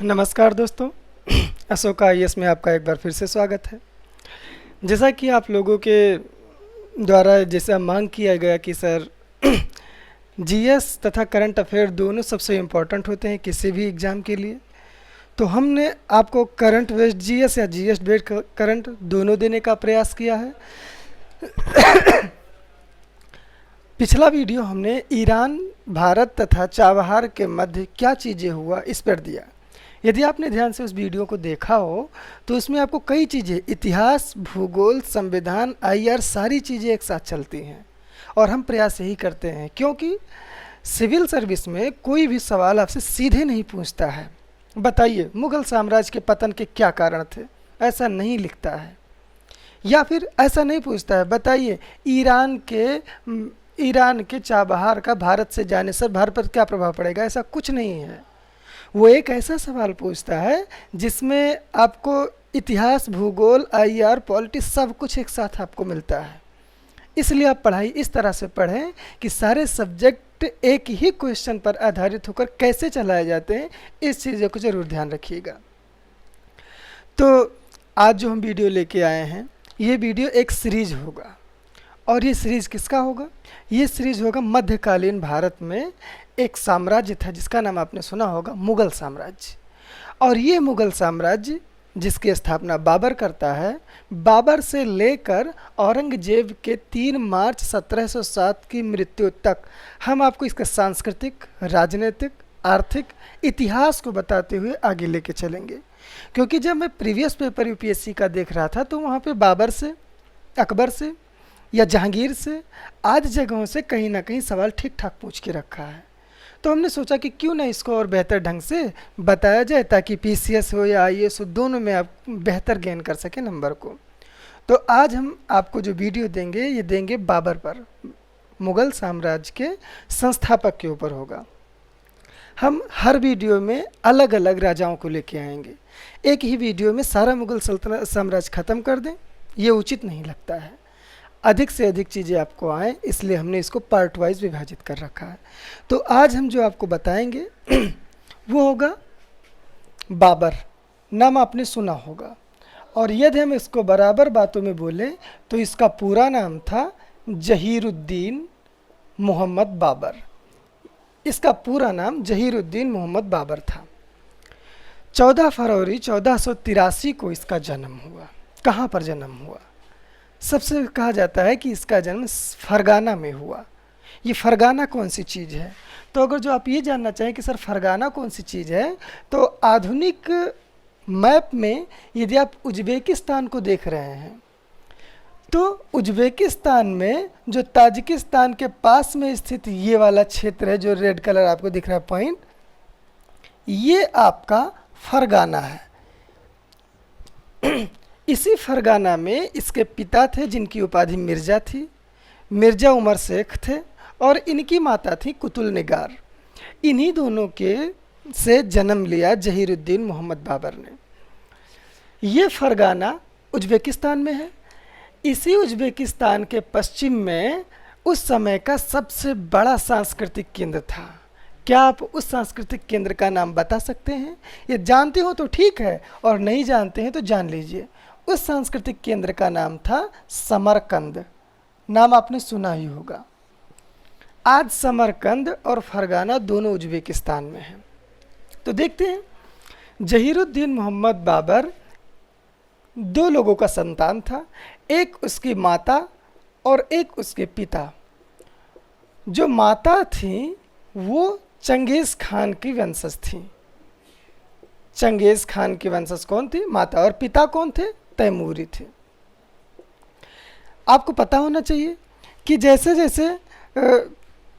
नमस्कार दोस्तों। अशोका आईएएस में आपका एक बार फिर से स्वागत है। जैसा कि आप लोगों के द्वारा जैसा मांग किया गया कि सर जीएस तथा करंट अफेयर दोनों सबसे इम्पोर्टेंट होते हैं किसी भी एग्ज़ाम के लिए, तो हमने आपको करंट बेस्ड जीएस या जीएस बेस्ड करंट दोनों देने का प्रयास किया है। पिछला वीडियो हमने ईरान, भारत तथा चाबहार के मध्य क्या चीज़ें हुआ इस पर दिया। यदि आपने ध्यान से उस वीडियो को देखा हो तो उसमें आपको कई चीज़ें, इतिहास, भूगोल, संविधान, आईआर, सारी चीज़ें एक साथ चलती हैं। और हम प्रयास यही करते हैं क्योंकि सिविल सर्विस में कोई भी सवाल आपसे सीधे नहीं पूछता है, बताइए मुग़ल साम्राज्य के पतन के क्या कारण थे, ऐसा नहीं लिखता है। या फिर ऐसा नहीं पूछता है, बताइए ईरान के चाबहार का भारत से जाने से भारत पर क्या प्रभाव पड़ेगा, ऐसा कुछ नहीं है। वो एक ऐसा सवाल पूछता है जिसमें आपको इतिहास, भूगोल, आईआर, पॉलिटिक्स सब कुछ एक साथ आपको मिलता है। इसलिए आप पढ़ाई इस तरह से पढ़ें कि सारे सब्जेक्ट एक ही क्वेश्चन पर आधारित होकर कैसे चलाए जाते हैं, इस चीज़ को जरूर ध्यान रखिएगा। तो आज जो हम वीडियो लेके आए हैं, ये वीडियो एक सीरीज होगा। और ये सीरीज़ किसका होगा? ये सीरीज़ होगा मध्यकालीन भारत में एक साम्राज्य था जिसका नाम आपने सुना होगा, मुग़ल साम्राज्य। और ये मुग़ल साम्राज्य जिसकी स्थापना बाबर करता है, बाबर से लेकर औरंगजेब के 3 मार्च 1707 की मृत्यु तक हम आपको इसका सांस्कृतिक, राजनीतिक, आर्थिक इतिहास को बताते हुए आगे लेके चलेंगे। क्योंकि जब मैं प्रीवियस पेपर यूपीएससी का देख रहा था तो वहाँ पे बाबर से, अकबर से या जहांगीर से, आदि जगहों से कहीं ना कहीं सवाल ठीक ठाक पूछ के रखा है। तो हमने सोचा कि क्यों ना इसको और बेहतर ढंग से बताया जाए ताकि पीसीएस हो या आईएएस हो, दोनों में आप बेहतर गेन कर सकें नंबर को। तो आज हम आपको जो वीडियो देंगे ये देंगे बाबर पर, मुग़ल साम्राज्य के संस्थापक के ऊपर होगा। हम हर वीडियो में अलग अलग राजाओं को लेके आएंगे। एक ही वीडियो में सारा मुग़ल सल्तनत साम्राज्य ख़त्म कर दें, ये उचित नहीं लगता है। अधिक से अधिक चीज़ें आपको आएँ, इसलिए हमने इसको पार्ट वाइज विभाजित कर रखा है। तो आज हम जो आपको बताएंगे वो होगा बाबर। नाम आपने सुना होगा, और यदि हम इसको बराबर बातों में बोलें तो इसका पूरा नाम था जहीरुद्दीन मोहम्मद बाबर। इसका पूरा नाम जहीरुद्दीन मोहम्मद बाबर था। 14 फरवरी 1483 को इसका जन्म हुआ। कहाँ पर जन्म हुआ? सबसे कहा जाता है कि इसका जन्म फरगाना में हुआ। ये फरगाना कौन सी चीज़ है? तो अगर जो आप ये जानना चाहें कि सर फरगाना कौन सी चीज़ है, तो आधुनिक मैप में यदि आप उज़्बेकिस्तान को देख रहे हैं तो उज़्बेकिस्तान में जो ताजिकिस्तान के पास में स्थित ये वाला क्षेत्र है, जो रेड कलर आपको दिख रहा है पॉइंट, ये आपका फरगाना है। इसी फरगाना में इसके पिता थे जिनकी उपाधि मिर्ज़ा थी, मिर्ज़ा उमर शेख थे, और इनकी माता थी कुतुल निगार। इन्हीं दोनों के से जन्म लिया जहीरुद्दीन मोहम्मद बाबर ने। ये फरगाना उज़्बेकिस्तान में है। इसी उज़्बेकिस्तान के पश्चिम में उस समय का सबसे बड़ा सांस्कृतिक केंद्र था। क्या आप उस सांस्कृतिक केंद्र का नाम बता सकते हैं? ये जानते हो तो ठीक है, और नहीं जानते हैं तो जान लीजिए। उस सांस्कृतिक केंद्र का नाम था समरकंद। नाम आपने सुना ही होगा। आज समरकंद और फरगाना दोनों उज़्बेकिस्तान में हैं। तो देखते हैं, जहीरुद्दीन मोहम्मद बाबर 2 लोगों का संतान था, एक उसकी माता और एक उसके पिता। जो माता थी वो चंगेज़ खान की वंशज थी। चंगेज़ खान की वंशज कौन थी? माता। और पिता कौन थे? तैमूरी थे। आपको पता होना चाहिए कि जैसे जैसे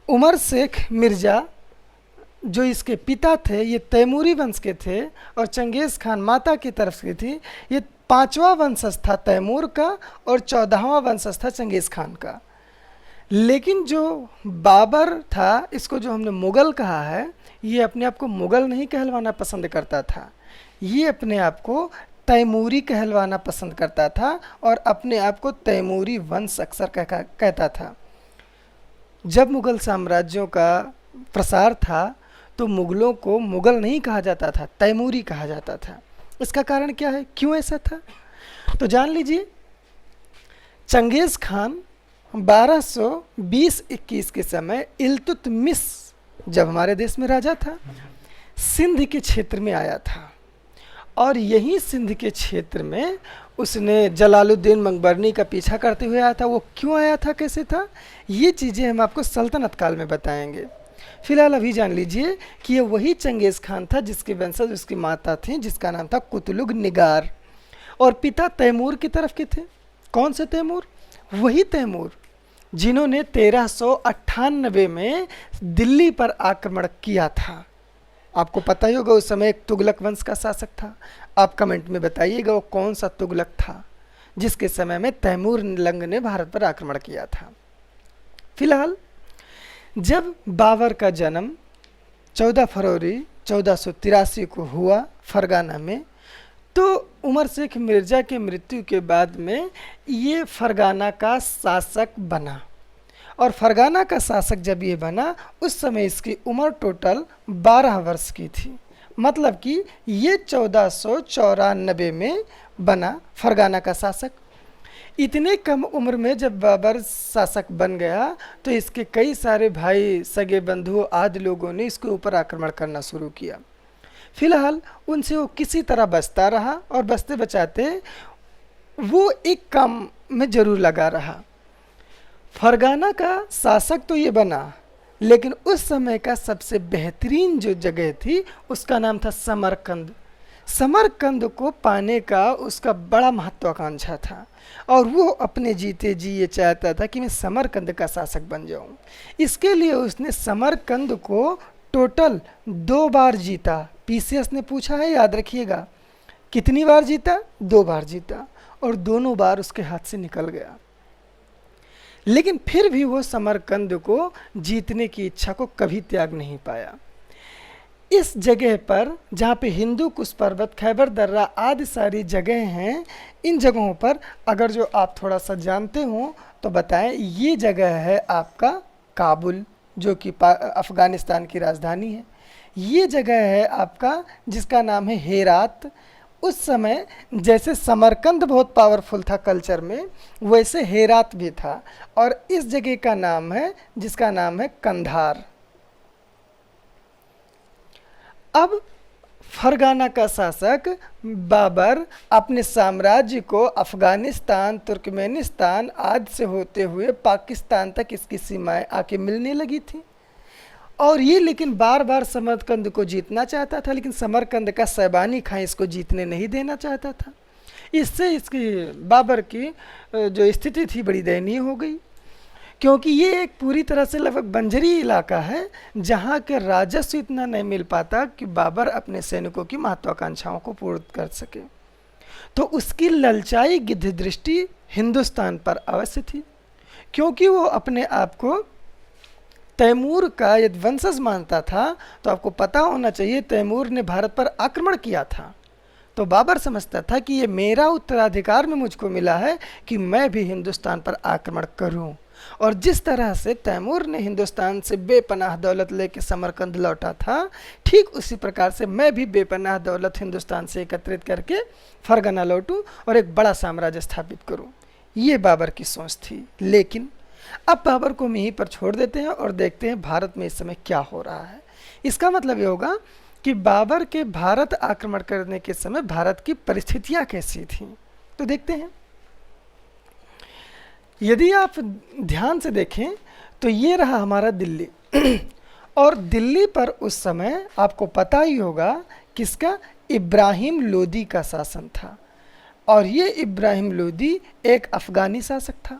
उमर शेख मिर्ज़ा जो इसके पिता थे, ये तैमूरी वंश के थे, और चंगेज़ खान माता की तरफ से थी। ये 5वां वंशज था तैमूर का और 14वां वंशज था चंगेज़ खान का। लेकिन जो बाबर था, इसको जो हमने मुग़ल कहा है, ये अपने आप को मुग़ल नहीं कहलवाना पसंद करता था, ये अपने आप को तैमूरी कहलवाना पसंद करता था, और अपने आप को तैमूरी वंश अक्सर कहता था। जब मुग़ल साम्राज्यों का प्रसार था तो मुगलों को मुगल नहीं कहा जाता था, तैमूरी कहा जाता था। इसका कारण क्या है, क्यों ऐसा था? तो जान लीजिए, चंगेज़ खान 1220-21 के समय इल्तुतमिश जब हमारे देश में राजा था, सिंध के क्षेत्र में आया था, और यही सिंध के क्षेत्र में उसने जलालुद्दीन मंगबरनी का पीछा करते हुए आया था। वो क्यों आया था, कैसे था, ये चीज़ें हम आपको सल्तनत काल में बताएंगे। फिलहाल अभी जान लीजिए कि ये वही चंगेज़ खान था जिसके वंशज उसकी माता थी, जिसका नाम था कुतलुग निगार, और पिता तैमूर की तरफ के थे। कौन से तैमूर? वही तैमूर जिन्होंने 1398 में दिल्ली पर आक्रमण किया था। आपको पता ही होगा उस समय एक तुगलक वंश का शासक था। आप कमेंट में बताइएगा वो कौन सा तुगलक था जिसके समय में तैमूर लंग ने भारत पर आक्रमण किया था। फिलहाल जब बाबर का जन्म 14 फरवरी 1483 को हुआ फरगाना में, तो उमर शेख मिर्ज़ा की मृत्यु के बाद में ये फरगाना का शासक बना। और फरगाना का शासक जब ये बना उस समय इसकी उम्र टोटल 12 वर्ष की थी। मतलब कि ये 1494 में बना फरगाना का शासक। इतने कम उम्र में जब बाबर शासक बन गया तो इसके कई सारे भाई, सगे बंधु आदि लोगों ने इसके ऊपर आक्रमण करना शुरू किया। फिलहाल उनसे वो किसी तरह बचता रहा, और बचते बचाते वो एक काम में ज़रूर लगा रहा। फरगाना का शासक तो ये बना, लेकिन उस समय का सबसे बेहतरीन जो जगह थी उसका नाम था समरकंद। समरकंद को पाने का उसका बड़ा महत्वाकांक्षा था, और वो अपने जीते जी ये चाहता था कि मैं समरकंद का शासक बन जाऊं। इसके लिए उसने समरकंद को टोटल 2 बार जीता। पीसीएस ने पूछा है, याद रखिएगा, कितनी बार जीता? 2 बार जीता, और दोनों बार उसके हाथ से निकल गया। लेकिन फिर भी वो समरकंद को जीतने की इच्छा को कभी त्याग नहीं पाया। इस जगह पर जहाँ पे हिंदू कुश पर्वत, खैबर दर्रा आदि सारी जगह हैं, इन जगहों पर अगर जो आप थोड़ा सा जानते हो तो बताएं। ये जगह है आपका काबुल, जो कि अफ़गानिस्तान की राजधानी है। ये जगह है आपका जिसका नाम है हेरात। उस समय जैसे समरकंद बहुत पावरफुल था कल्चर में, वैसे हेरात भी था, और इस जगह का नाम है जिसका नाम है कंधार। अब फरगाना का शासक बाबर अपने साम्राज्य को अफ़गानिस्तान, तुर्कमेनिस्तान आदि से होते हुए पाकिस्तान तक इसकी सीमाएं आके मिलने लगी थी, और ये लेकिन बार बार समरकंद को जीतना चाहता था, लेकिन समरकंद का सैबानी खां इसको जीतने नहीं देना चाहता था। इससे इसकी बाबर की जो स्थिति थी बड़ी दयनीय हो गई, क्योंकि ये एक पूरी तरह से लगभग बंजरी इलाका है जहाँ के राजस्व इतना नहीं मिल पाता कि बाबर अपने सैनिकों की महत्वाकांक्षाओं को पूर्ण कर सके। तो उसकी ललचाई गिद्ध दृष्टि हिंदुस्तान पर अवश्य थी, क्योंकि वो अपने आप को तैमूर का यदि वंशज मानता था। तो आपको पता होना चाहिए तैमूर ने भारत पर आक्रमण किया था, तो बाबर समझता था कि ये मेरा उत्तराधिकार में मुझको मिला है कि मैं भी हिंदुस्तान पर आक्रमण करूं। और जिस तरह से तैमूर ने हिंदुस्तान से बेपनाह दौलत लेके समरकंद लौटा था, ठीक उसी प्रकार से मैं भी बेपनाह दौलत हिंदुस्तान से एकत्रित करके फरगना लौटूं और एक बड़ा साम्राज्य स्थापित करूं। ये बाबर की सोच थी। लेकिन अब बाबर को हम यहीं पर छोड़ देते हैं और देखते हैं भारत में इस समय क्या हो रहा है। इसका मतलब ये होगा कि बाबर के भारत आक्रमण करने के समय भारत की परिस्थितियां कैसी थीं। तो देखते हैं। यदि आप ध्यान से देखें तो ये रहा हमारा दिल्ली और दिल्ली पर उस समय आपको पता ही होगा किसका, इब्राहिम लोदी का शासन था। और ये इब्राहिम लोदी एक अफ़गानी शासक था।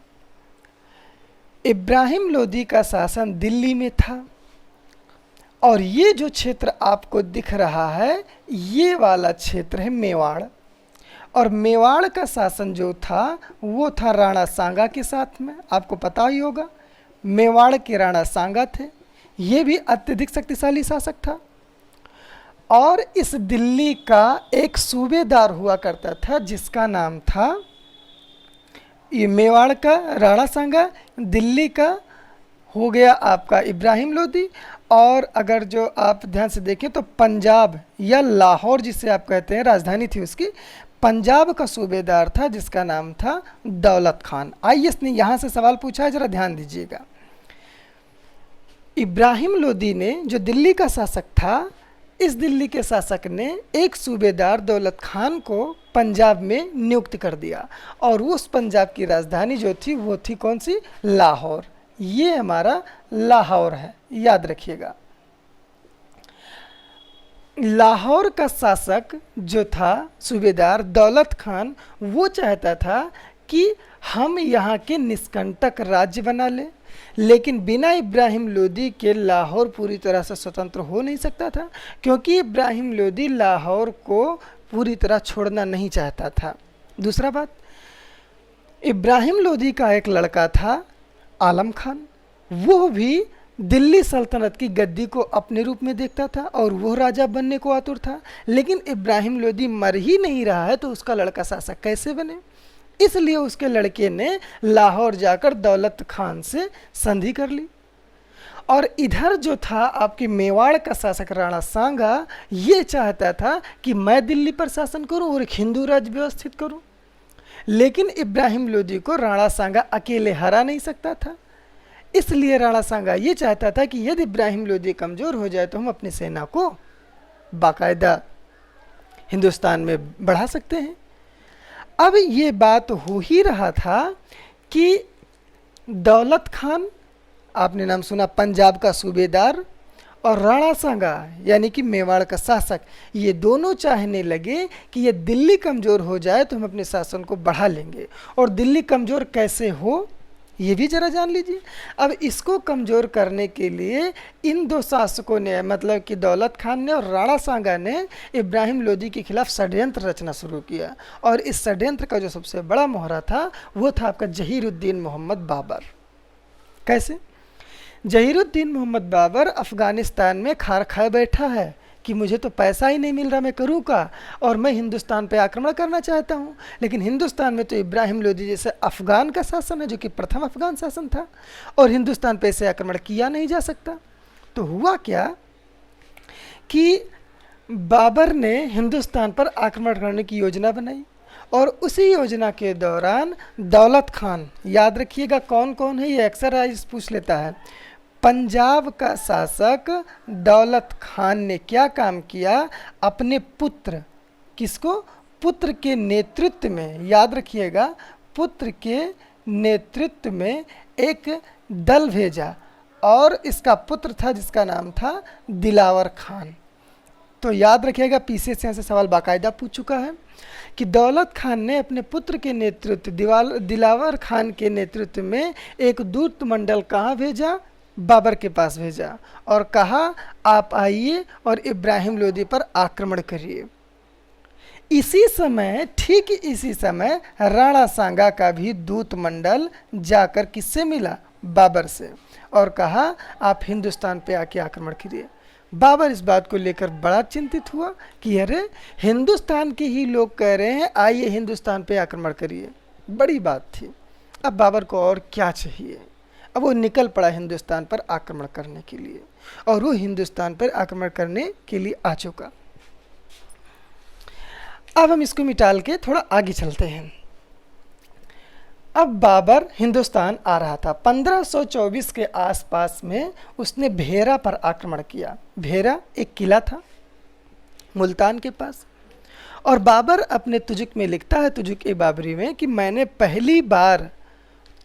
इब्राहिम लोदी का शासन दिल्ली में था, और ये जो क्षेत्र आपको दिख रहा है ये वाला क्षेत्र है मेवाड़। और मेवाड़ का शासन जो था वो था राणा सांगा के साथ में। आपको पता ही होगा मेवाड़ के राणा सांगा थे, ये भी अत्यधिक शक्तिशाली शासक था। और इस दिल्ली का एक सूबेदार हुआ करता था जिसका नाम था, ये मेवाड़ का राणा सांगा, दिल्ली का हो गया आपका इब्राहिम लोदी, और अगर जो आप ध्यान से देखें तो पंजाब या लाहौर जिसे आप कहते हैं राजधानी थी उसकी, पंजाब का सूबेदार था जिसका नाम था दौलत खान। आईएएस ने यहाँ से सवाल पूछा है, जरा ध्यान दीजिएगा। इब्राहिम लोदी ने, जो दिल्ली का शासक था, इस दिल्ली के शासक ने एक सूबेदार दौलत खान को पंजाब में नियुक्त कर दिया और उस पंजाब की राजधानी जो थी वो थी कौन सी? लाहौर। ये हमारा लाहौर है, याद रखिएगा। लाहौर का शासक जो था सूबेदार दौलत खान, वो चाहता था कि हम यहाँ के निष्कंटक राज्य बना लें, लेकिन बिना इब्राहिम लोदी के लाहौर पूरी तरह से स्वतंत्र हो नहीं सकता था, क्योंकि इब्राहिम लोदी लाहौर को पूरी तरह छोड़ना नहीं चाहता था। दूसरा बात, इब्राहिम लोदी का एक लड़का था आलम खान, वो भी दिल्ली सल्तनत की गद्दी को अपने रूप में देखता था और वो राजा बनने को आतुर था, लेकिन इब्राहिम लोदी मर ही नहीं रहा है तो उसका लड़का शासक कैसे बने? इसलिए उसके लड़के ने लाहौर जाकर दौलत खान से संधि कर ली। और इधर जो था आपकी मेवाड़ का शासक राणा सांगा, ये चाहता था कि मैं दिल्ली पर शासन करूं और एक हिंदू राज्य व्यवस्थित करूं, लेकिन इब्राहिम लोदी को राणा सांगा अकेले हरा नहीं सकता था। इसलिए राणा सांगा ये चाहता था कि यदि इब्राहिम लोदी कमज़ोर हो जाए तो हम अपनी सेना को बाकायदा हिंदुस्तान में बढ़ा सकते हैं। अब ये बात हो ही रहा था कि दौलत खान, आपने नाम सुना, पंजाब का सूबेदार, और राणा सांगा यानी कि मेवाड़ का शासक, ये दोनों चाहने लगे कि ये दिल्ली कमज़ोर हो जाए तो हम अपने शासन को बढ़ा लेंगे। और दिल्ली कमज़ोर कैसे हो ये भी जरा जान लीजिए। अब इसको कमज़ोर करने के लिए इन दो शासकों ने, मतलब कि दौलत खान ने और राणा सांगा ने, इब्राहिम लोदी के खिलाफ षड्यंत्र रचना शुरू किया। और इस षड्यंत्र का जो सबसे बड़ा मोहरा था वो था आपका जहीरुद्दीन मोहम्मद बाबर। कैसे? जहीरुद्दीन मोहम्मद बाबर अफ़गानिस्तान में खार खाए बैठा है कि मुझे तो पैसा ही नहीं मिल रहा, मैं करूँ का, और मैं हिंदुस्तान पे आक्रमण करना चाहता हूँ, लेकिन हिंदुस्तान में तो इब्राहिम लोदी जैसे अफ़गान का शासन है जो कि प्रथम अफ़गान शासन था, और हिंदुस्तान पे ऐसे आक्रमण किया नहीं जा सकता। तो हुआ क्या कि बाबर ने हिंदुस्तान पर आक्रमण करने की योजना बनाई, और उसी योजना के दौरान दौलत खान, याद रखिएगा कौन कौन है, ये अक्सर आज पूछ लेता है, पंजाब का शासक दौलत खान ने क्या काम किया, अपने पुत्र, किसको? पुत्र के नेतृत्व में, याद रखिएगा, पुत्र के नेतृत्व में एक दल भेजा, और इसका पुत्र था जिसका नाम था दिलावर खान। तो याद रखिएगा, पीछे से ऐसे सवाल बाकायदा पूछ चुका है कि दौलत खान ने अपने पुत्र के नेतृत्व, दिलावर खान के नेतृत्व में एक दूत मंडल कहाँ भेजा? बाबर के पास भेजा, और कहा आप आइए और इब्राहिम लोदी पर आक्रमण करिए। इसी समय, ठीक इसी समय, राणा सांगा का भी दूत मंडल जाकर किससे मिला? बाबर से, और कहा आप हिंदुस्तान पे आके आक्रमण करिए। बाबर इस बात को लेकर बड़ा चिंतित हुआ कि अरे हिंदुस्तान के ही लोग कह रहे हैं आइए हिंदुस्तान पे आक्रमण करिए, बड़ी बात थी। अब बाबर को और क्या चाहिए? अब वो निकल पड़ा हिंदुस्तान पर आक्रमण करने के लिए, और वो हिंदुस्तान पर आक्रमण करने के लिए आ चुका। अब हम इसको मिटाल के थोड़ा आगे चलते हैं। अब बाबर हिंदुस्तान आ रहा था। 1524 के आसपास में उसने भेरा पर आक्रमण किया। भेरा एक किला था मुल्तान के पास, और बाबर अपने तुजुक में लिखता है, तुजुक ए बाबरी में, कि मैंने पहली बार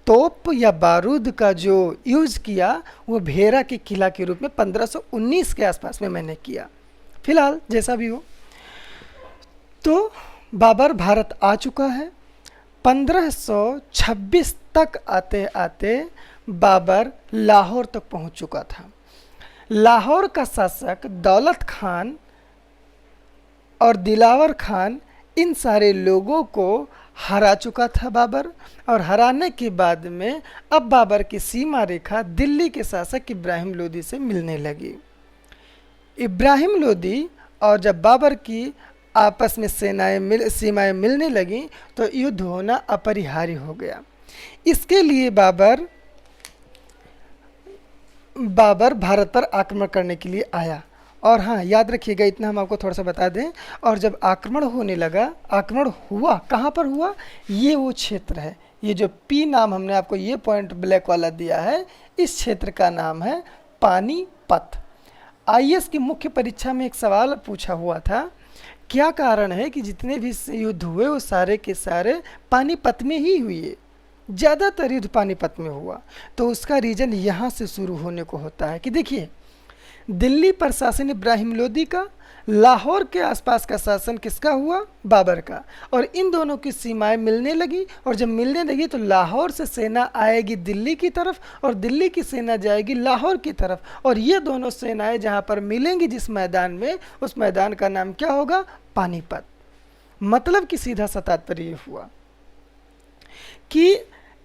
तोप या बारूद का जो यूज़ किया वो भेरा के किला के रूप में 1519 के आसपास में मैंने किया। फिलहाल जैसा भी हो, तो बाबर भारत आ चुका है। 1526 तक आते आते बाबर लाहौर तक पहुंच चुका था। लाहौर का शासक दौलत खान और दिलावर खान, इन सारे लोगों को हरा चुका था बाबर, और हराने के बाद में अब बाबर की सीमा रेखा दिल्ली के शासक इब्राहिम लोदी से मिलने लगी। इब्राहिम लोदी और जब बाबर की आपस में सीमाएं मिलने लगी तो युद्ध होना अपरिहार्य हो गया। इसके लिए बाबर बाबर भारत पर आक्रमण करने के लिए आया। और हाँ, याद रखिएगा, इतना हम आपको थोड़ा सा बता दें, और जब आक्रमण होने लगा, आक्रमण हुआ, कहाँ पर हुआ, ये वो क्षेत्र है, ये जो पी नाम हमने आपको ये पॉइंट ब्लैक वाला दिया है, इस क्षेत्र का नाम है पानीपत। आईएएस की मुख्य परीक्षा में एक सवाल पूछा हुआ था, क्या कारण है कि जितने भी युद्ध हुए वो सारे के सारे पानीपत में ही हुए, ज़्यादातर युद्ध पानीपत में हुआ। तो उसका रीज़न यहाँ से शुरू होने को होता है कि देखिए, दिल्ली पर शासन इब्राहिम लोदी का, लाहौर के आसपास का शासन किसका हुआ, बाबर का। और इन दोनों की सीमाएं मिलने लगी, और जब मिलने लगी तो लाहौर से सेना आएगी दिल्ली की तरफ, और दिल्ली की सेना जाएगी लाहौर की तरफ, और ये दोनों सेनाएं जहां पर मिलेंगी जिस मैदान में, उस मैदान का नाम क्या होगा, पानीपत। मतलब कि सीधा सा तात्पर्य ये हुआ कि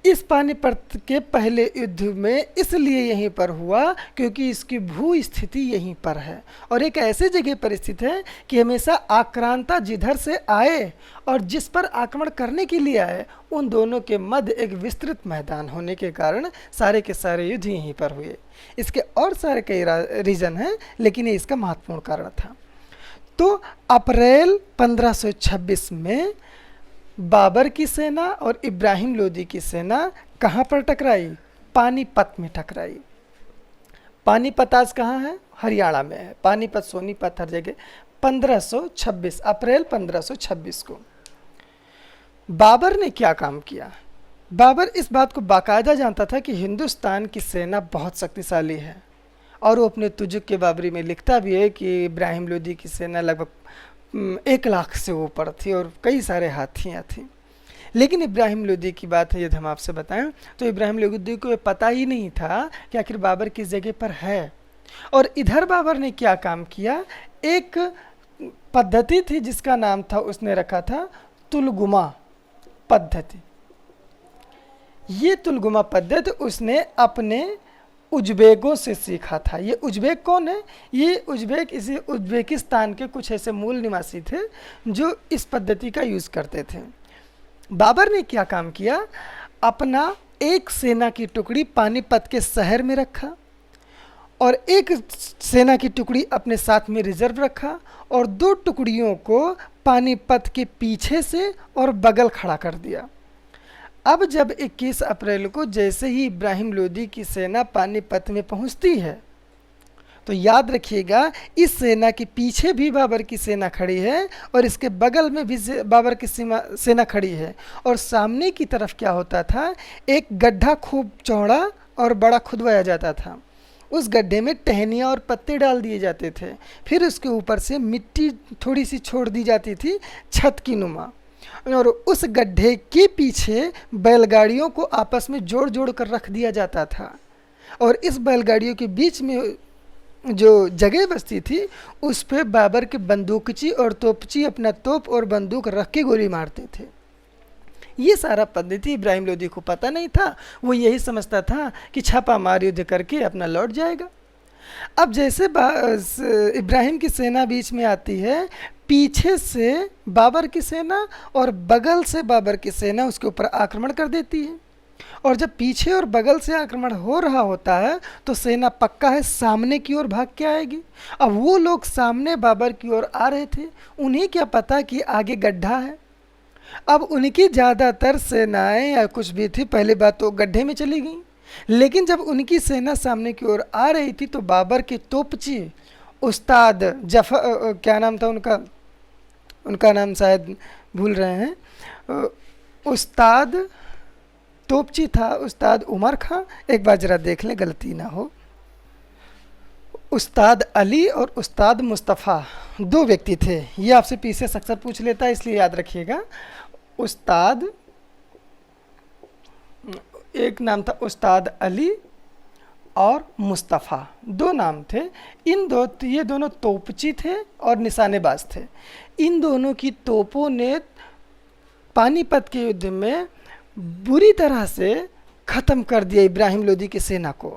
इस पानीपत के पहले युद्ध में इसलिए यहीं पर हुआ क्योंकि इसकी भू स्थिति यहीं पर है, और एक ऐसे जगह पर स्थित है कि हमेशा आक्रांता जिधर से आए और जिस पर आक्रमण करने के लिए आए, उन दोनों के मध्य एक विस्तृत मैदान होने के कारण सारे के सारे युद्ध यहीं पर हुए। इसके और सारे कई रीज़न हैं, लेकिन ये इसका महत्वपूर्ण कारण था। तो अप्रैल 1526 में बाबर की सेना और इब्राहिम लोदी की सेना कहाँ पर टकराई, पानीपत में टकराई। पानीपत आज कहाँ है, हरियाणा में है। पानीपत, सोनीपत, हर जगह। 1526 अप्रैल 1526 को बाबर ने क्या काम किया। बाबर इस बात को बाकायदा जानता था कि हिंदुस्तान की सेना बहुत शक्तिशाली है, और वो अपने तुजुक के बाबरी में लिखता भी है कि इब्राहिम लोदी की सेना लगभग 1 लाख से ऊपर थी और कई सारे हाथियाँ थीं। लेकिन इब्राहिम लोदी की बात है, यदि हम आपसे बताएं तो इब्राहिम लोदी को पता ही नहीं था कि आखिर बाबर किस जगह पर है। और इधर बाबर ने क्या काम किया, एक पद्धति थी जिसका नाम था, उसने रखा था तुलगुमा पद्धति। ये तुलगुमा पद्धति उसने अपने उज्बेकों से सीखा था। ये उज्बेक कौन है, ये उज्बेक इसी उज्बेकिस्तान के कुछ ऐसे मूल निवासी थे जो इस पद्धति का यूज़ करते थे। बाबर ने क्या काम किया, अपना एक सेना की टुकड़ी पानीपत के शहर में रखा, और एक सेना की टुकड़ी अपने साथ में रिजर्व रखा, और 2 टुकड़ियों को पानीपत के पीछे से और बगल खड़ा कर दिया। अब जब 21 अप्रैल को जैसे ही इब्राहिम लोदी की सेना पानीपत में पहुंचती है, तो याद रखिएगा, इस सेना के पीछे भी बाबर की सेना खड़ी है और इसके बगल में भी बाबर की सेना खड़ी है। और सामने की तरफ क्या होता था, एक गड्ढा खूब चौड़ा और बड़ा खुदवाया जाता था। उस गड्ढे में टहनियाँ और पत्ते डाल दिए जाते थे, फिर उसके ऊपर से मिट्टी थोड़ी सी छोड़ दी जाती थी छत की नुमा, और उस गड्ढे के पीछे बैलगाड़ियों को आपस में जोड़ जोड़ कर रख दिया जाता था। और इस बैलगाड़ियों के बीच में जो जगह बस्ती थी, उस पे बाबर के बंदूकची और तोपची अपना तोप और बंदूक रख के गोली मारते थे। ये सारा पद्धति इब्राहिम लोदी को पता नहीं था, वो यही समझता था कि छापा मार युद्ध करके अपना लौट जाएगा। अब जैसे इब्राहिम की सेना बीच में आती है, पीछे से बाबर की सेना और बगल से बाबर की सेना उसके ऊपर आक्रमण कर देती है। और जब पीछे और बगल से आक्रमण हो रहा होता है तो सेना पक्का है सामने की ओर भाग के आएगी। अब वो लोग सामने बाबर की ओर आ रहे थे, उन्हें क्या पता कि आगे गड्ढा है। अब उनकी ज़्यादातर सेनाएं या कुछ भी थी, पहली बात तो गड्ढे में चली गई। लेकिन जब उनकी सेना सामने की ओर आ रही थी तो बाबर के तोपची उस्ताद क्या नाम था उनका नाम शायद भूल रहे हैं, उस्ताद तोपची था उस्ताद उमर खां, एक बार जरा देख लें गलती ना हो। उस्ताद अली और उस्ताद मुस्तफ़ा 2 व्यक्ति थे। ये आपसे पीछे अक्सर पूछ लेता है, इसलिए याद रखिएगा। उस्ताद, एक नाम था उस्ताद अली और मुस्तफ़ा, 2 नाम थे। ये दोनों तोपची थे और निशानेबाज थे। इन दोनों की तोपों ने पानीपत के युद्ध में बुरी तरह से ख़त्म कर दिया इब्राहिम लोदी की सेना को,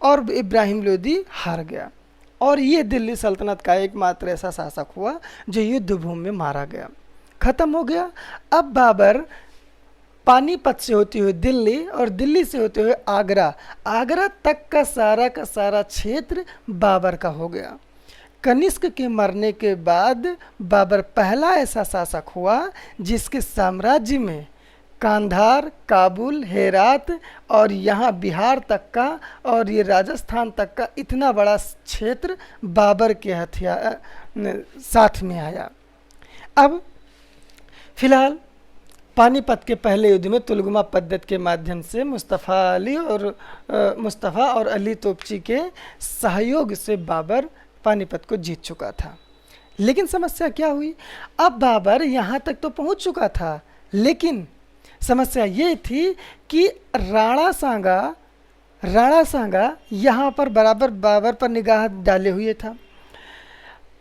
और इब्राहिम लोदी हार गया। और ये दिल्ली सल्तनत का एकमात्र ऐसा शासक हुआ जो युद्ध भूमि में मारा गया, ख़त्म हो गया। अब बाबर पानीपत से होती हुई दिल्ली और दिल्ली से होते हुए आगरा, आगरा तक का सारा क्षेत्र बाबर का हो गया। कनिष्क के मरने के बाद बाबर पहला ऐसा शासक हुआ जिसके साम्राज्य में कांधार, काबुल, हेरात और यहाँ बिहार तक का और ये राजस्थान तक का इतना बड़ा क्षेत्र बाबर के हथियार साथ में आया। अब फिलहाल पानीपत के पहले युद्ध में तुलगुमा पद्धति के माध्यम से मुस्तफ़ा और अली तोपची के सहयोग से बाबर पानीपत को जीत चुका था। लेकिन समस्या क्या हुई, अब बाबर यहाँ तक तो पहुँच चुका था, लेकिन समस्या ये थी कि राणा सांगा यहाँ पर बराबर बाबर पर निगाह डाले हुए था।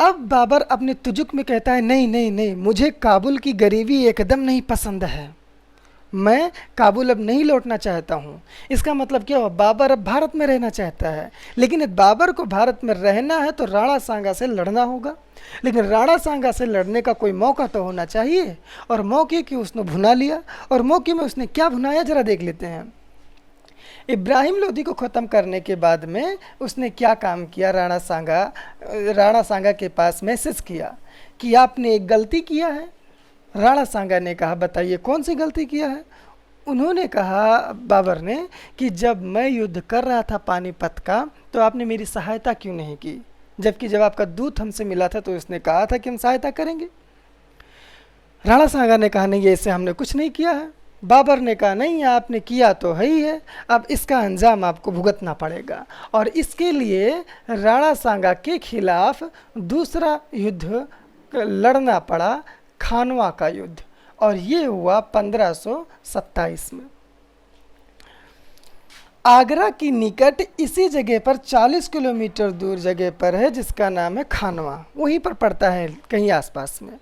अब बाबर अपने तुजुक में कहता है, नहीं नहीं नहीं, मुझे काबुल की गरीबी एकदम नहीं पसंद है, मैं काबुल अब नहीं लौटना चाहता हूँ। इसका मतलब क्या हुआ, बाबर अब भारत में रहना चाहता है, लेकिन बाबर को भारत में रहना है तो राणा सांगा से लड़ना होगा। लेकिन राणा सांगा से लड़ने का कोई मौका तो होना चाहिए, और मौके की उसने भुना लिया। और मौके में उसने क्या भुनाया, जरा देख लेते हैं। इब्राहिम लोदी को ख़त्म करने के बाद में उसने क्या काम किया, राणा सांगा के पास मैसेज किया कि आपने एक गलती किया है। राणा सांगा ने कहा, बताइए कौन सी गलती किया है। उन्होंने कहा, बाबर ने, कि जब मैं युद्ध कर रहा था पानीपत का तो आपने मेरी सहायता क्यों नहीं की, जबकि जब आपका दूत हमसे मिला था तो उसने कहा था कि हम सहायता करेंगे। राणा सांगा ने कहा, नहीं, ऐसे हमने कुछ नहीं किया है। बाबर ने कहा, नहीं, आपने किया तो है ही है, अब इसका अंजाम आपको भुगतना पड़ेगा। और इसके लिए राणा सांगा के खिलाफ दूसरा युद्ध लड़ना पड़ा, खानवा का युद्ध, और ये हुआ 1527 में। आगरा की निकट इसी जगह पर 40 किलोमीटर दूर जगह पर है जिसका नाम है खानवा, वहीं पर पड़ता है कहीं आसपास में।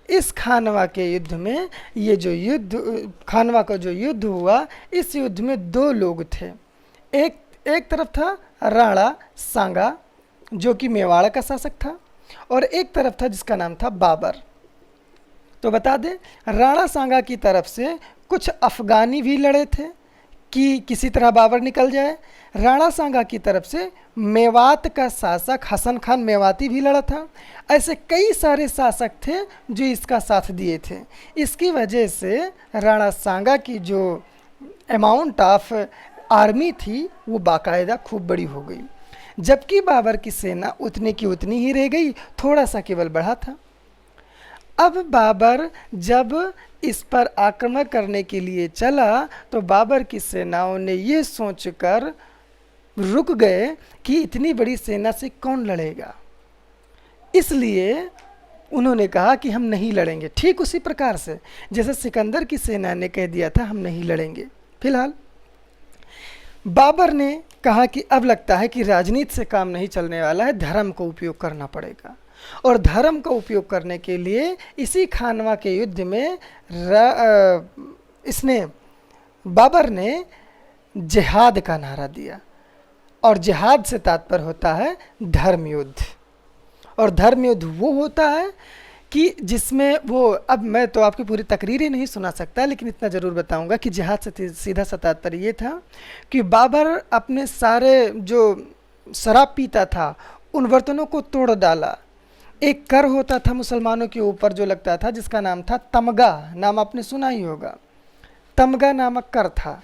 इस खानवा के युद्ध में खानवा का जो युद्ध हुआ, इस युद्ध में दो लोग थे। एक तरफ था राणा सांगा जो कि मेवाड़ का शासक था, और एक तरफ था जिसका नाम था बाबर। तो बता दें, राणा सांगा की तरफ से कुछ अफगानी भी लड़े थे कि किसी तरह बाबर निकल जाए। राणा सांगा की तरफ से मेवात का शासक हसन खान मेवाती भी लड़ा था। ऐसे कई सारे शासक थे जो इसका साथ दिए थे। इसकी वजह से राणा सांगा की जो अमाउंट ऑफ आर्मी थी वो बाकायदा खूब बड़ी हो गई, जबकि बाबर की सेना उतनी की उतनी ही रह गई, थोड़ा सा केवल बढ़ा था। अब बाबर जब इस पर आक्रमण करने के लिए चला तो बाबर की सेनाओं ने ये सोचकर रुक गए कि इतनी बड़ी सेना से कौन लड़ेगा, इसलिए उन्होंने कहा कि हम नहीं लड़ेंगे। ठीक उसी प्रकार से जैसे सिकंदर की सेना ने कह दिया था हम नहीं लड़ेंगे। फिलहाल बाबर ने कहा कि अब लगता है कि राजनीति से काम नहीं चलने वाला है, धर्म को उपयोग करना पड़ेगा। और धर्म का उपयोग करने के लिए इसी खानवा के युद्ध में बाबर ने जिहाद का नारा दिया, और जिहाद से तात्पर्य होता है धर्म युद्ध। और धर्म युद्ध वो होता है कि जिसमें अब मैं तो आपकी पूरी तकरीर ही नहीं सुना सकता, लेकिन इतना ज़रूर बताऊंगा कि जिहाद से सीधा सा तात्पर्य ये था कि बाबर अपने सारे जो शराब पीता था उन बर्तनों को तोड़ डाला। एक कर होता था मुसलमानों के ऊपर जो लगता था, जिसका नाम था तमगा, नाम आपने सुना ही होगा। तमगा नामक कर था,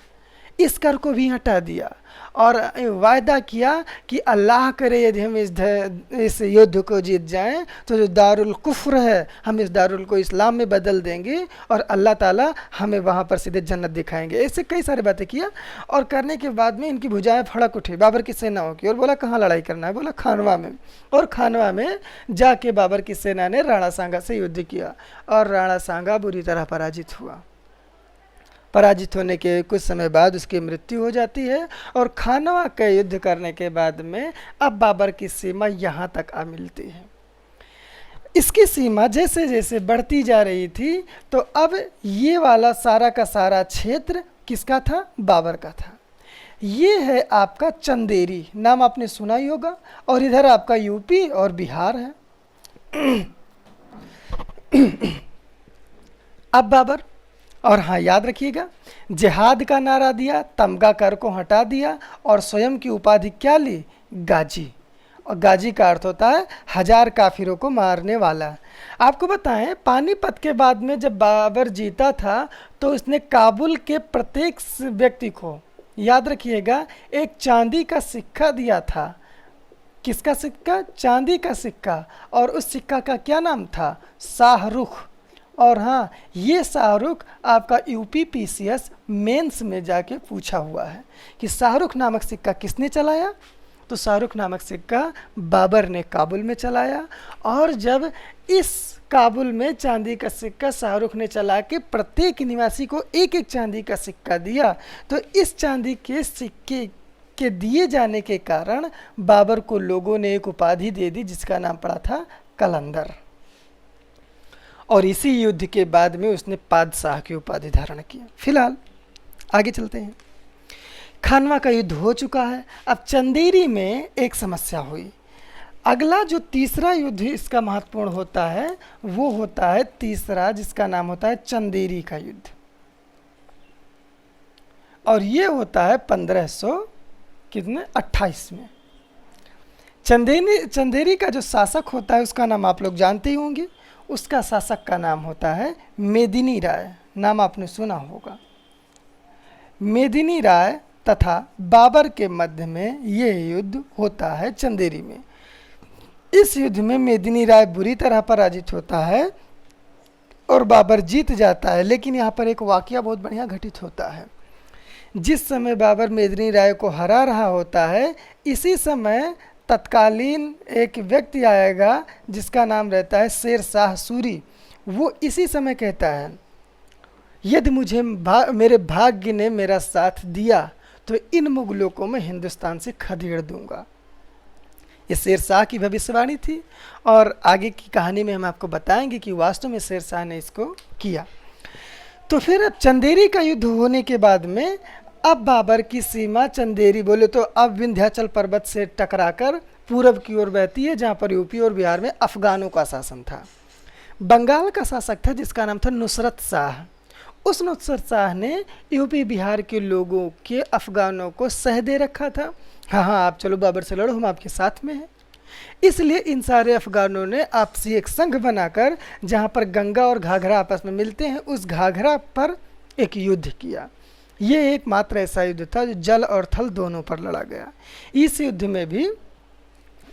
इस कर को भी हटा दिया और वायदा किया कि अल्लाह करे यदि हम इस युद्ध को जीत जाएं तो जो दारुल कुफ्र है हम इस दारुल को इस्लाम में बदल देंगे और अल्लाह ताला हमें वहाँ पर सीधे जन्नत दिखाएंगे। ऐसे कई सारी बातें किया, और करने के बाद में इनकी भुजाएं फड़क उठी बाबर की सेनाओं की, और बोला कहाँ लड़ाई करना है, बोला खानवा में। और खानवा में जाके बाबर की सेना ने राणा सांगा से युद्ध किया, और राणा सांगा बुरी तरह पराजित हुआ। पराजित होने के कुछ समय बाद उसकी मृत्यु हो जाती है, और खानवा का युद्ध करने के बाद में अब बाबर की सीमा यहाँ तक आ मिलती है। इसकी सीमा जैसे जैसे बढ़ती जा रही थी तो अब ये वाला सारा का सारा क्षेत्र किसका था, बाबर का था। ये है आपका चंदेरी, नाम आपने सुना ही होगा, और इधर आपका यूपी और बिहार है। अब बाबर और हाँ, याद रखिएगा, जिहाद का नारा दिया, तमगा कर को हटा दिया और स्वयं की उपाधि क्या ली? गाजी। और गाजी का अर्थ होता है 1000 काफिरों को मारने वाला। आपको बताएं, पानीपत के बाद में जब बाबर जीता था तो उसने काबुल के प्रत्येक व्यक्ति को, याद रखिएगा, एक चांदी का सिक्का दिया था। किसका सिक्का? चांदी का सिक्का। और उस सिक्का का क्या नाम था? शाहरुख। और हाँ, ये शाहरुख आपका यूपीपीसीएस मेंस में जाके पूछा हुआ है कि शाहरुख नामक सिक्का किसने चलाया? तो शाहरुख नामक सिक्का बाबर ने काबुल में चलाया। और जब इस काबुल में चांदी का सिक्का शाहरुख ने चला के प्रत्येक निवासी को एक एक चांदी का सिक्का दिया, तो इस चांदी के सिक्के के दिए जाने के कारण बाबर को लोगों ने एक उपाधि दे दी जिसका नाम पड़ा था कलंदर। और इसी युद्ध के बाद में उसने पादशाह की उपाधि धारण किया। फिलहाल आगे चलते हैं। खानवा का युद्ध हो चुका है। अब चंदेरी में एक समस्या हुई। अगला जो तीसरा युद्ध इसका महत्वपूर्ण होता है वो होता है तीसरा, जिसका नाम होता है चंदेरी का युद्ध। और ये होता है 1528 में। चंदेरी का जो शासक होता है उसका नाम आप लोग जानते ही होंगे। उसका शासक का नाम होता है मेदिनी राय। नाम आपने सुना होगा। मेदिनी राय तथा बाबर के मध्य में ये युद्ध होता है चंदेरी में। इस युद्ध में मेदिनी राय बुरी तरह पराजित होता है और बाबर जीत जाता है। लेकिन यहाँ पर एक वाकया बहुत बढ़िया घटित होता है। जिस समय बाबर मेदिनी राय को हरा रहा होता है, इसी समय तत्कालीन एक व्यक्ति आएगा जिसका नाम रहता है शेर शाह सूरी। वो इसी समय कहता है, यदि मुझे मेरे भाग्य ने मेरा साथ दिया तो इन मुगलों को मैं हिंदुस्तान से खदेड़ दूंगा। ये शेर शाह की भविष्यवाणी थी और आगे की कहानी में हम आपको बताएंगे कि वास्तव में शेर शाह ने इसको किया। तो फिर अब चंदेरी का युद्ध होने के बाद में अब बाबर की सीमा चंदेरी बोले तो अब विंध्याचल पर्वत से टकराकर पूरब की ओर बहती है, जहाँ पर यूपी और बिहार में अफगानों का शासन था। बंगाल का शासक था जिसका नाम था नुसरत शाह। उस नुसरत शाह ने यूपी बिहार के लोगों के अफगानों को सह दे रखा था। हाँ हाँ, आप चलो बाबर से लड़ो, हम आपके साथ में हैं। इसलिए इन सारे अफगानों ने आपसी एक संघ बनाकर, जहाँ पर गंगा और घाघरा आपस में मिलते हैं, उस घाघरा पर एक युद्ध किया। ये एकमात्र ऐसा युद्ध था जो जल और थल दोनों पर लड़ा गया। इस युद्ध में भी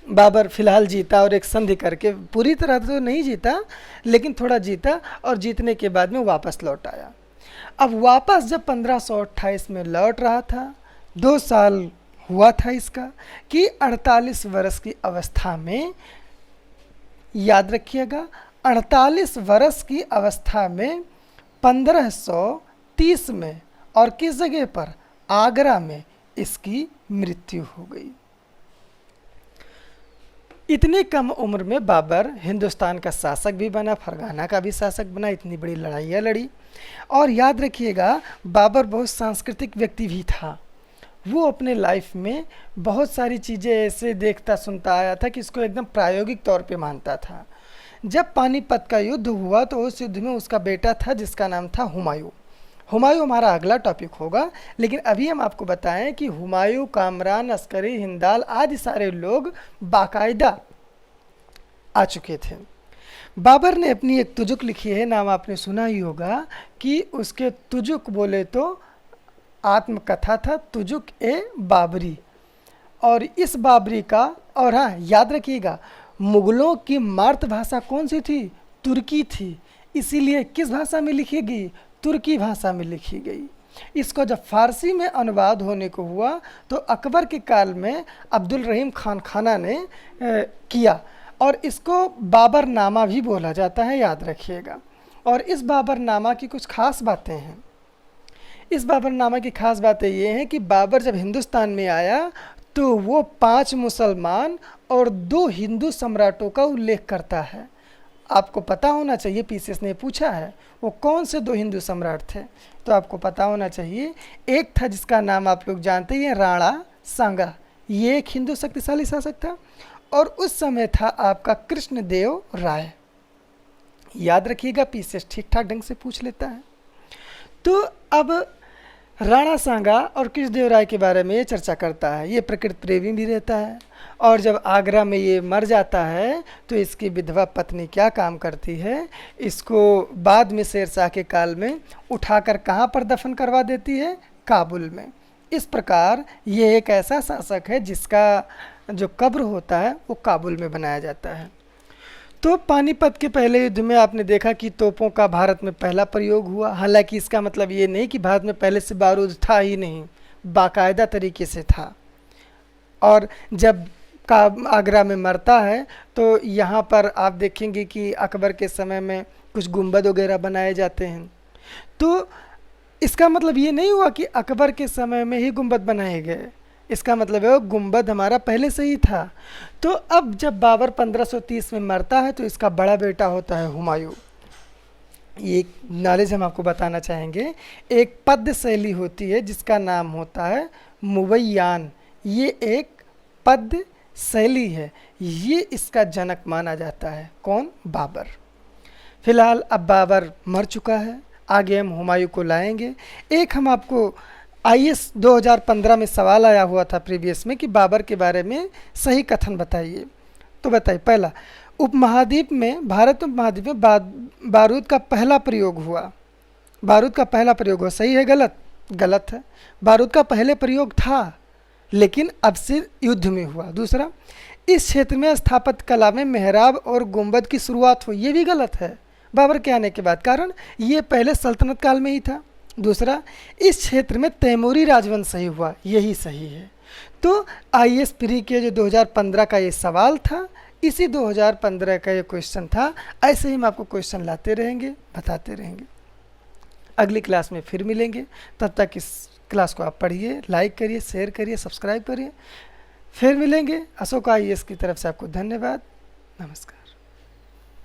बाबर फिलहाल जीता और एक संधि करके, पूरी तरह तो नहीं जीता लेकिन थोड़ा जीता, और जीतने के बाद में वापस लौट आया। अब वापस जब 1528 में लौट रहा था, 2 साल हुआ था इसका, कि 48 वर्ष की अवस्था में, याद रखिएगा 48 वर्ष की अवस्था में 1530 में, और किस जगह पर? आगरा में इसकी मृत्यु हो गई। इतनी कम उम्र में बाबर हिंदुस्तान का शासक भी बना, फरगाना का भी शासक बना, इतनी बड़ी लड़ाइयाँ लड़ी। और याद रखिएगा बाबर बहुत सांस्कृतिक व्यक्ति भी था। वो अपने लाइफ में बहुत सारी चीज़ें ऐसे देखता सुनता आया था कि इसको एकदम प्रायोगिक तौर पे मानता था। जब पानीपत का युद्ध हुआ तो उस युद्ध में उसका बेटा था जिसका नाम था हुमायूं। हुमायूं हमारा अगला टॉपिक होगा, लेकिन अभी हम आपको बताएं कि हुमायूं, कामरान, अस्करी, हिंदाल आदि सारे लोग बाकायदा आ चुके थे। बाबर ने अपनी एक तुजुक लिखी है, नाम आपने सुना ही होगा, कि उसके तुजुक बोले तो आत्मकथा था, तुजुक ए बाबरी। और इस बाबरी का, और हाँ याद रखिएगा, मुगलों की मातृभाषा कौन सी थी? तुर्की थी। इसीलिए किस भाषा में लिखी गई? तुर्की भाषा में लिखी गई। इसको जब फारसी में अनुवाद होने को हुआ तो अकबर के काल में अब्दुल रहीम खान खाना ने किया, और इसको बाबरनामा भी बोला जाता है, याद रखिएगा। और इस बाबरनामा की कुछ खास बातें हैं। इस बाबरनामा की खास बातें ये हैं कि बाबर जब हिंदुस्तान में आया तो वो 5 मुसलमान और 2 हिंदू सम्राटों का उल्लेख करता है। आपको पता होना चाहिए, पीसीएस ने पूछा है वो कौन से 2 हिंदू सम्राट थे, तो आपको पता होना चाहिए। एक था जिसका नाम आप लोग जानते हैं, राणा सांगा। ये एक हिंदू शक्तिशाली शासक था। और उस समय था आपका कृष्णदेव राय। याद रखिएगा, पीसीएस ठीक ठाक ढंग से पूछ लेता है। तो अब राणा सांगा और कृष्णदेवराय के बारे में ये चर्चा करता है। ये प्रकृति प्रेमी भी रहता है, और जब आगरा में ये मर जाता है तो इसकी विधवा पत्नी क्या काम करती है, इसको बाद में शेरशाह के काल में उठाकर कहाँ पर दफन करवा देती है, काबुल में। इस प्रकार ये एक ऐसा शासक है जिसका जो कब्र होता है वो काबुल में बनाया जाता है। तो पानीपत के पहले युद्ध में आपने देखा कि तोपों का भारत में पहला प्रयोग हुआ। हालांकि इसका मतलब ये नहीं कि भारत में पहले से बारूद था ही नहीं, बाकायदा तरीके से था। और जब का आगरा में मरता है तो यहाँ पर आप देखेंगे कि अकबर के समय में कुछ गुंबद वगैरह बनाए जाते हैं। तो इसका मतलब ये नहीं हुआ कि अकबर के समय में ही गुंबद बनाए गए, इसका मतलब है गुंबद हमारा पहले से ही था। तो अब जब बाबर 1530 में मरता है तो इसका बड़ा बेटा होता है हुमायूं। ये नॉलेज हम आपको बताना चाहेंगे। एक पद्य शैली होती है जिसका नाम होता है मुवैयान। ये एक पद्य शैली है, ये इसका जनक माना जाता है। कौन? बाबर। फिलहाल अब बाबर मर चुका है, आगे हम हुमायूं को लाएंगे। एक हम आपको IAS 2015 में सवाल आया हुआ था प्रीवियस में कि बाबर के बारे में सही कथन बताइए। तो बताइए, पहला, उपमहाद्वीप में, भारत उपमहाद्वीप में बारूद का पहला प्रयोग हुआ। बारूद का पहला प्रयोग हुआ, सही है गलत? गलत है। बारूद का पहले प्रयोग था लेकिन अब से युद्ध में हुआ। दूसरा, इस क्षेत्र में स्थापत्य कला में मेहराब और गुंबद की शुरुआत हुई, ये भी गलत है बाबर के आने के बाद, कारण ये पहले सल्तनत काल में ही था। दूसरा, इस क्षेत्र में तैमूरी राजवंश सही हुआ, यही सही है। तो IAS प्री के जो 2015 का ये सवाल था, इसी 2015 का ये क्वेश्चन था। ऐसे ही हम आपको क्वेश्चन लाते रहेंगे, बताते रहेंगे। अगली क्लास में फिर मिलेंगे, तब तक इस क्लास को आप पढ़िए, लाइक करिए, शेयर करिए, सब्सक्राइब करिए। फिर मिलेंगे। अशोक IAS की तरफ से आपको धन्यवाद। नमस्कार।